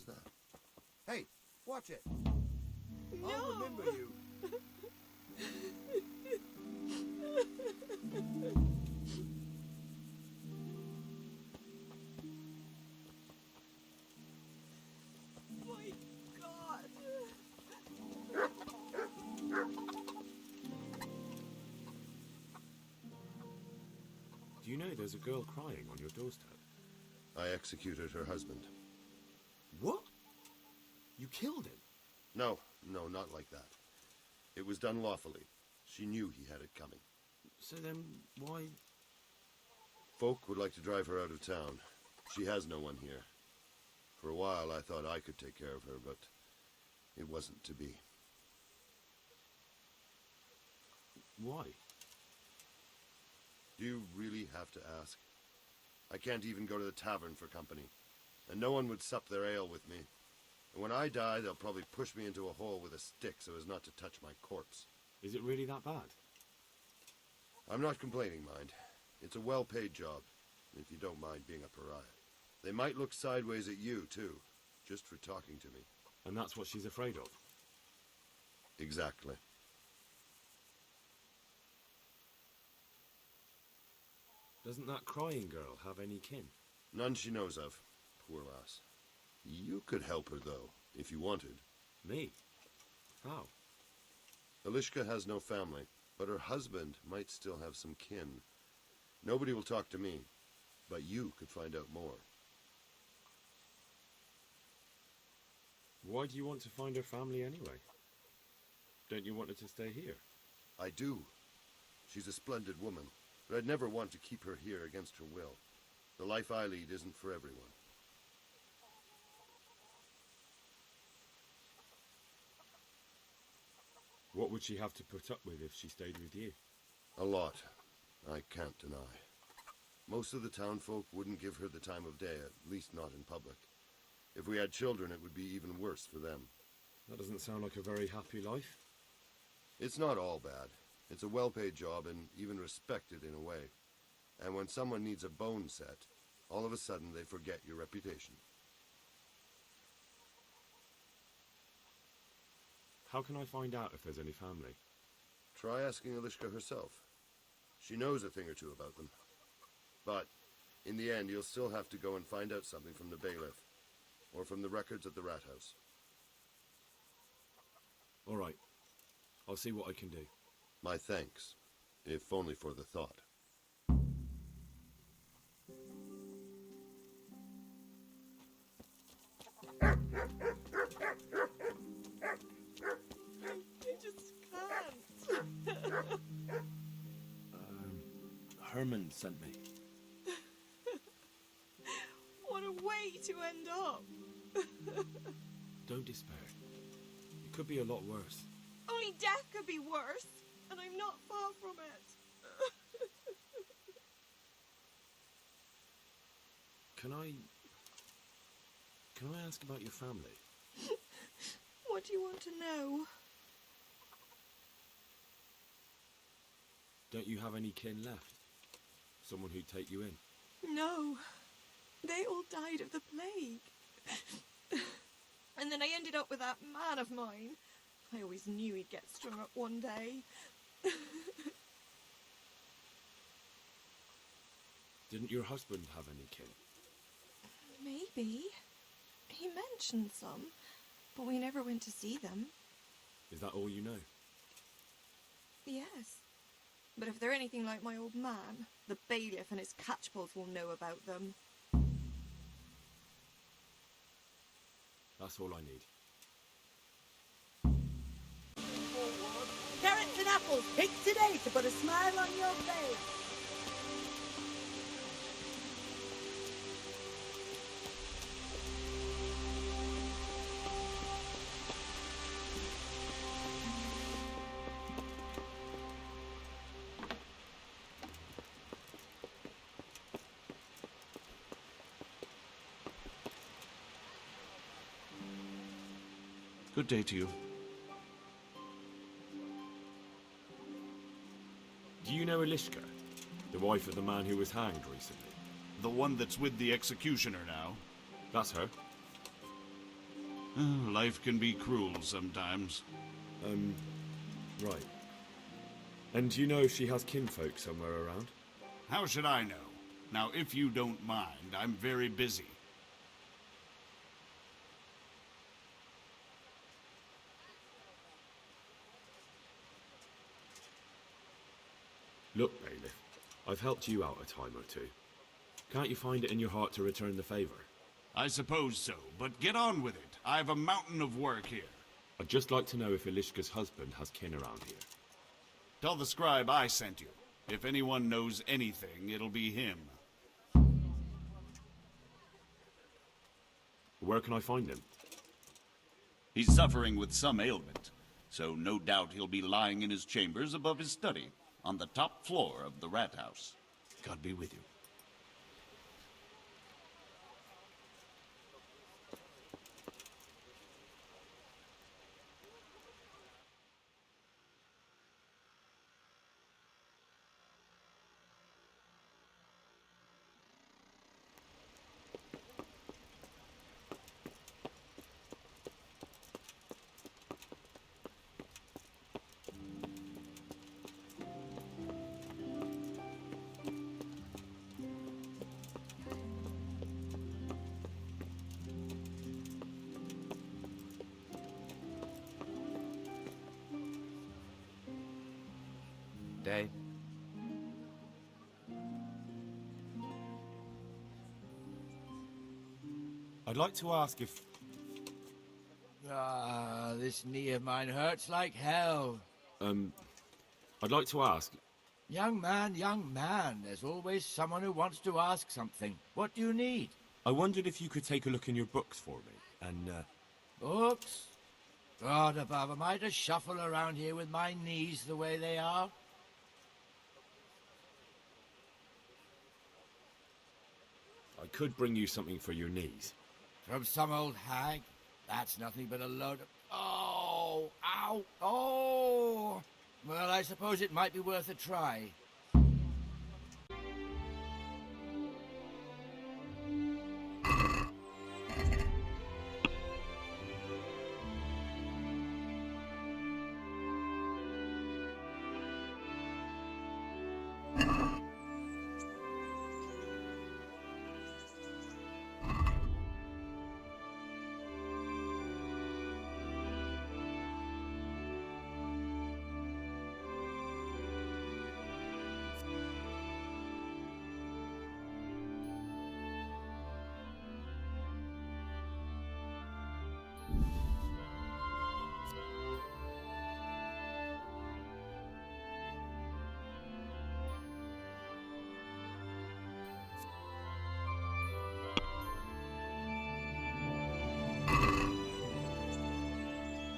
was that? Hey, watch it! No. I'll remember you. My God. Do you know there's a girl crying on your doorstep? I executed her husband. What? You killed him? No, not like that. It was done lawfully. She knew he had it coming. So then, why... Folk would like to drive her out of town. She has no one here. For a while I thought I could take care of her, but it wasn't to be. Why? Do you really have to ask? I can't even go to the tavern for company, and no one would sup their ale with me. And when I die, they'll probably push me into a hole with a stick so as not to touch my corpse. Is it really that bad? I'm not complaining, mind. It's a well-paid job, if you don't mind being a pariah. They might look sideways at you, too, just for talking to me. And that's what she's afraid of? Exactly. Doesn't that crying girl have any kin? None she knows of. Poor lass. You could help her, though, if you wanted. Me? How? Elishka has no family, but her husband might still have some kin. Nobody will talk to me, but you could find out more. Why do you want to find her family anyway? Don't you want her to stay here? I do. She's a splendid woman, but I'd never want to keep her here against her will. The life I lead isn't for everyone. What would she have to put up with if she stayed with you? A lot. I can't deny. Most of the townfolk wouldn't give her the time of day, at least not in public. If we had children, it would be even worse for them. That doesn't sound like a very happy life. It's not all bad. It's a well-paid job and even respected in a way. And when someone needs a bone set, all of a sudden they forget your reputation. How can I find out if there's any family? Try asking Elishka herself. She knows a thing or two about them. But, in the end, you'll still have to go and find out something from the bailiff, or from the records at the rat house. All right. I'll see what I can do. My thanks, if only for the thought. I just can't. Herman sent me. What a way to end up. Don't despair. It could be a lot worse. Only death could be worse, and I'm not far from it. Can I ask about your family? What do you want to know? Don't you have any kin left? Someone who'd take you in? No. They all died of the plague. And then I ended up with that man of mine. I always knew he'd get strung up one day. Didn't your husband have any kin? Maybe. He mentioned some, but we never went to see them. Is that all you know? Yes. But if they're anything like my old man, the bailiff and his catchpolls will know about them. That's all I need. Carrots and apples picked today to put a smile on your face. Good day to you. Do you know Elishka? The wife of the man who was hanged recently? The one that's with the executioner now. That's her. Life can be cruel sometimes. Right. And you know she has kinfolk somewhere around? How should I know? Now, if you don't mind, I'm very busy. Look, Bailiff, I've helped you out a time or two. Can't you find it in your heart to return the favor? I suppose so, but get on with it. I've a mountain of work here. I'd just like to know if Elishka's husband has kin around here. Tell the scribe I sent you. If anyone knows anything, it'll be him. Where can I find him? He's suffering with some ailment, so no doubt he'll be lying in his chambers above his study, on the top floor of the rat house. God be with you. Day. I'd like to ask if... This knee of mine hurts like hell. I'd like to ask... Young man, there's always someone who wants to ask something. What do you need? I wondered if you could take a look in your books for me, and, Books? God above, am I to shuffle around here with my knees the way they are? I could bring you something for your knees. From some old hag? That's nothing but a load of... Oh! Ow! Oh! Well, I suppose it might be worth a try.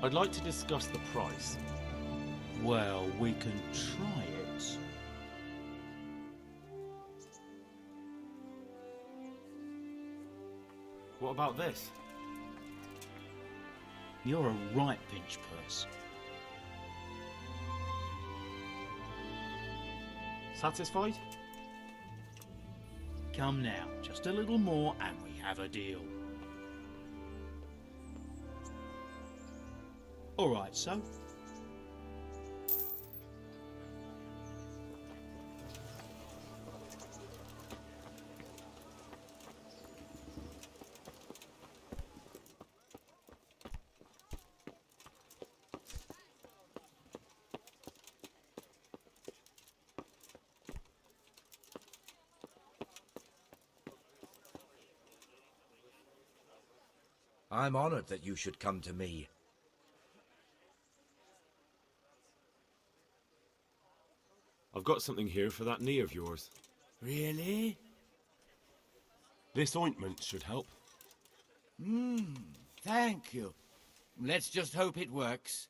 I'd like to discuss the price. Well, we can try it. What about this? You're a right pinch purse. Satisfied? Come now, just a little more and we have a deal. All right, so? I'm honored that you should come to me. I've got something here for that knee of yours. Really? This ointment should help. Thank you. Let's just hope it works.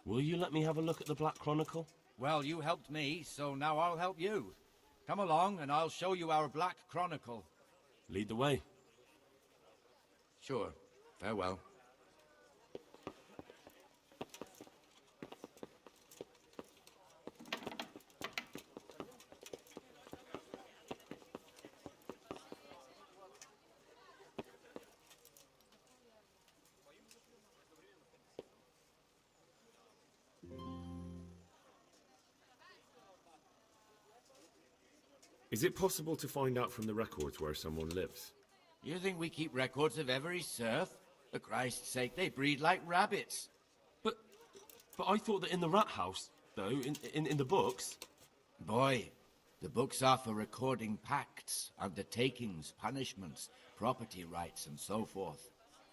Will you let me have a look at the Black Chronicle? Well, you helped me, so now I'll help you. Come along and I'll show you our Black Chronicle. Lead the way. Sure. Farewell. Is it possible to find out from the records where someone lives? You think we keep records of every serf? For Christ's sake, they breed like rabbits. But I thought that in the rat house, though, in the books... Boy, the books are for recording pacts, undertakings, punishments, property rights, and so forth.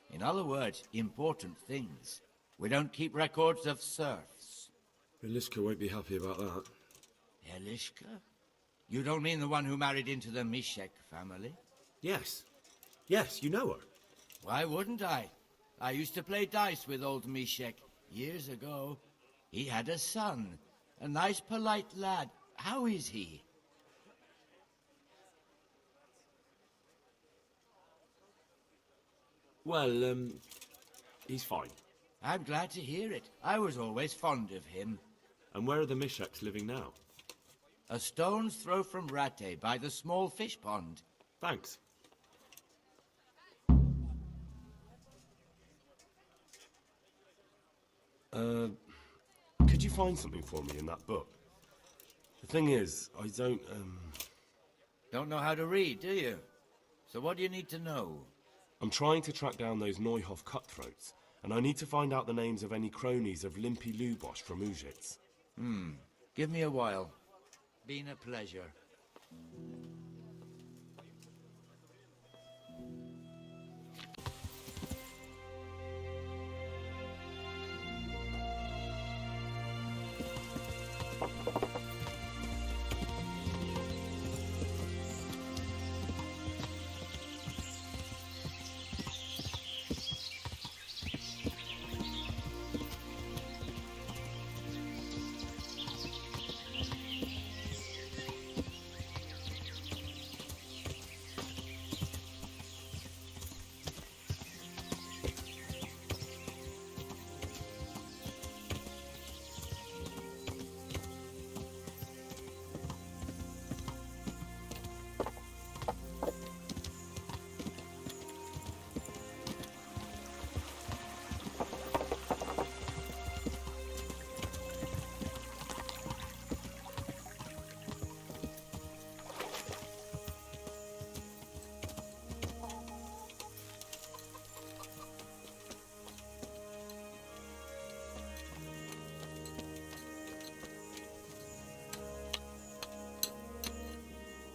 In other words, important things. We don't keep records of serfs. Eliska won't be happy about that. Eliska? You don't mean the one who married into the Mishek family? Yes. Yes, you know her. Why wouldn't I? I used to play dice with old Mishek years ago. He had a son, a nice, polite lad. How is he? Well, he's fine. I'm glad to hear it. I was always fond of him. And where are the Misheks living now? A stone's throw from Rate by the small fish pond. Thanks. Could you find something for me in that book? The thing is, I don't, Don't know how to read, do you? So what do you need to know? I'm trying to track down those Neuhoff cutthroats, and I need to find out the names of any cronies of Limpy Lubosh from Ujitz. Give me a while. Been a pleasure.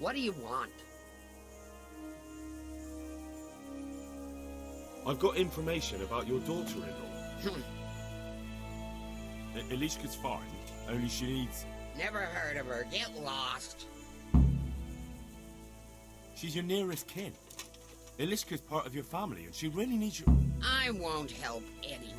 What do you want? I've got information about your daughter-in-law. Eliska's fine, only she needs... Never heard of her. Get lost. She's your nearest kin. Eliska's part of your family, and she really needs you... I won't help anyone.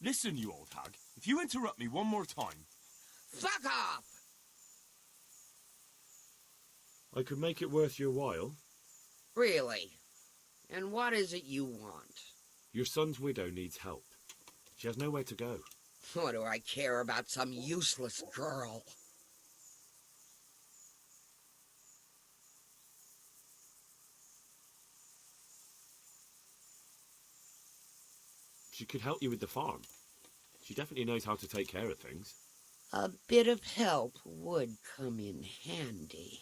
Listen, you old hag. If you interrupt me one more time... Fuck off! I could make it worth your while. Really? And what is it you want? Your son's widow needs help. She has nowhere to go. What do I care about some useless girl? She could help you with the farm. She definitely knows how to take care of things. A bit of help would come in handy.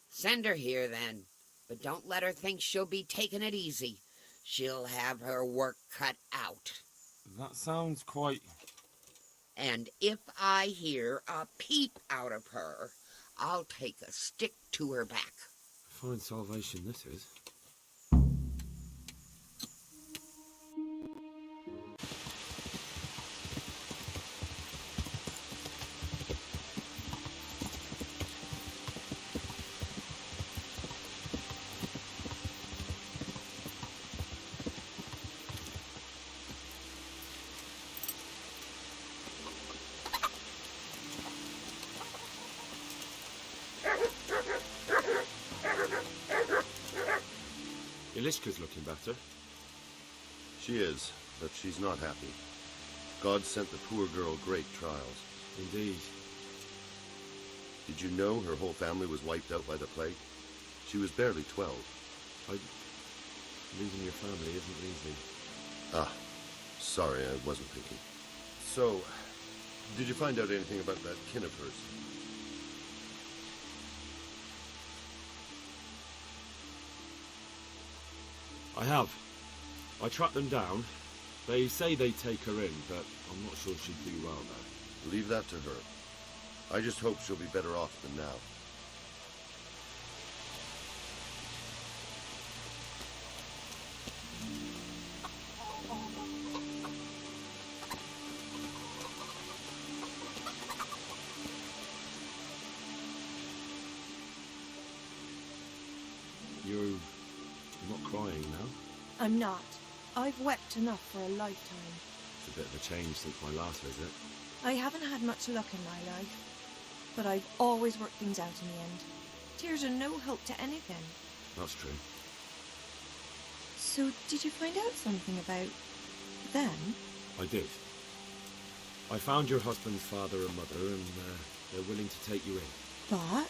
Send her here, then. But don't let her think she'll be taking it easy. She'll have her work cut out. That sounds quite... And if I hear a peep out of her, I'll take a stick to her back. Fine salvation this is. Ilishka's looking better. She is, but she's not happy. God sent the poor girl great trials. Indeed. Did you know her whole family was wiped out by the plague? She was barely 12. Losing your family isn't easy. Ah, sorry, I wasn't thinking. So, did you find out anything about that kin of hers? I have. I tracked them down. They say they'd take her in, but I'm not sure she'd do well there. Leave that to her. I just hope she'll be better off than now. You're not crying now? I'm not. I've wept enough for a lifetime. It's a bit of a change since my last visit. I haven't had much luck in my life, but I've always worked things out in the end. Tears are no help to anything. That's true. So, did you find out something about them? I did. I found your husband's father and mother, and they're willing to take you in. But...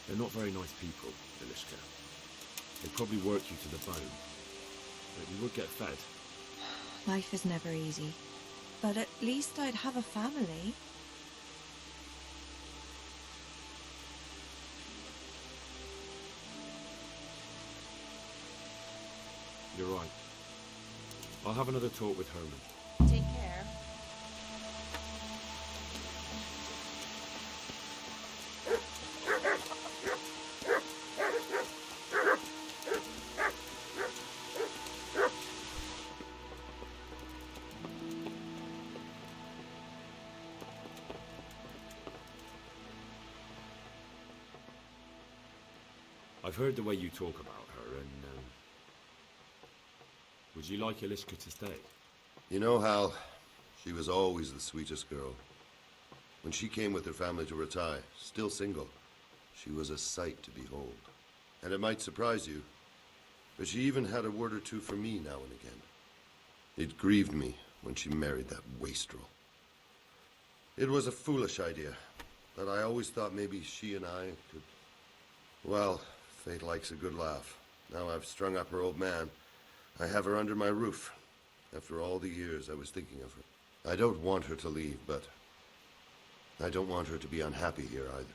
They're not very nice people, Ilishka. They'd probably work you to the bone. But you would get fed. Life is never easy. But at least I'd have a family. You're right. I'll have another talk with Herman. Take care. I've heard the way you talk about her, and would you like Ilishka to stay? You know, Hal, she was always the sweetest girl. When she came with her family to Ratai, still single, she was a sight to behold. And it might surprise you, but she even had a word or two for me now and again. It grieved me when she married that wastrel. It was a foolish idea, but I always thought maybe she and I could... Well, fate likes a good laugh. Now I've strung up her old man. I have her under my roof. After all the years I was thinking of her. I don't want her to leave, but I don't want her to be unhappy here either.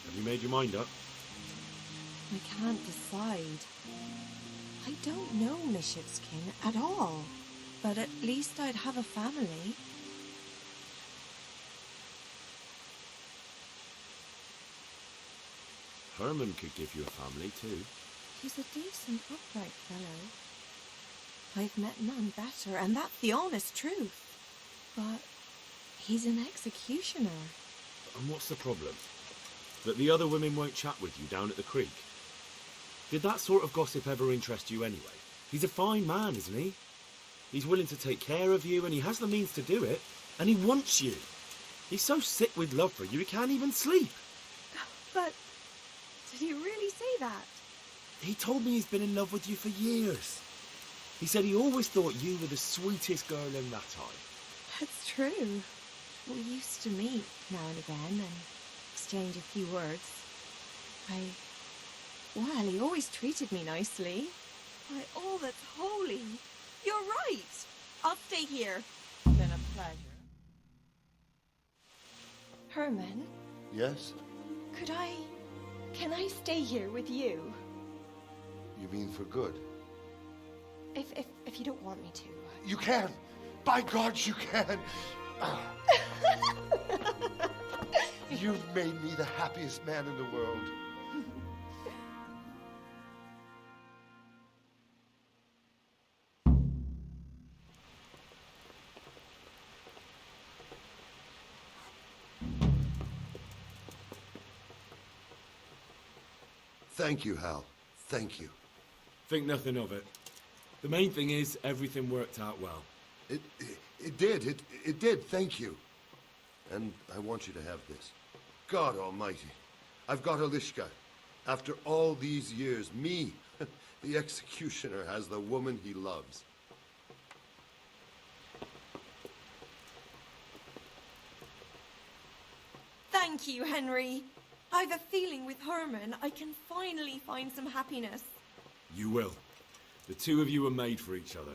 Have you made your mind up? I can't decide. I don't know Mishivskin at all. But at least I'd have a family. Herman could give you a family, too. He's a decent, upright fellow. I've met none better, and that's the honest truth. But he's an executioner. And what's the problem? That the other women won't chat with you down at the creek? Did that sort of gossip ever interest you anyway? He's a fine man, isn't he? He's willing to take care of you, and he has the means to do it. And he wants you. He's so sick with love for you, he can't even sleep. But did he really say that? He told me he's been in love with you for years. He said he always thought you were the sweetest girl in Ratai. That's true. We used to meet now and again and exchange a few words. Well, he always treated me nicely. By all that's holy, you're right. I'll stay here. It's been a pleasure. Herman? Yes? Can I stay here with you? You mean for good? If you don't want me to. You can! By God, you can! You've made me the happiest man in the world. Thank you, Hal. Thank you. Think nothing of it. The main thing is everything worked out well. It did, thank you. And I want you to have this. God almighty, I've got Alishka. After all these years, me, the executioner, has the woman he loves. Thank you, Henry. I've a feeling with Herman I can finally find some happiness. You will. The two of you are made for each other.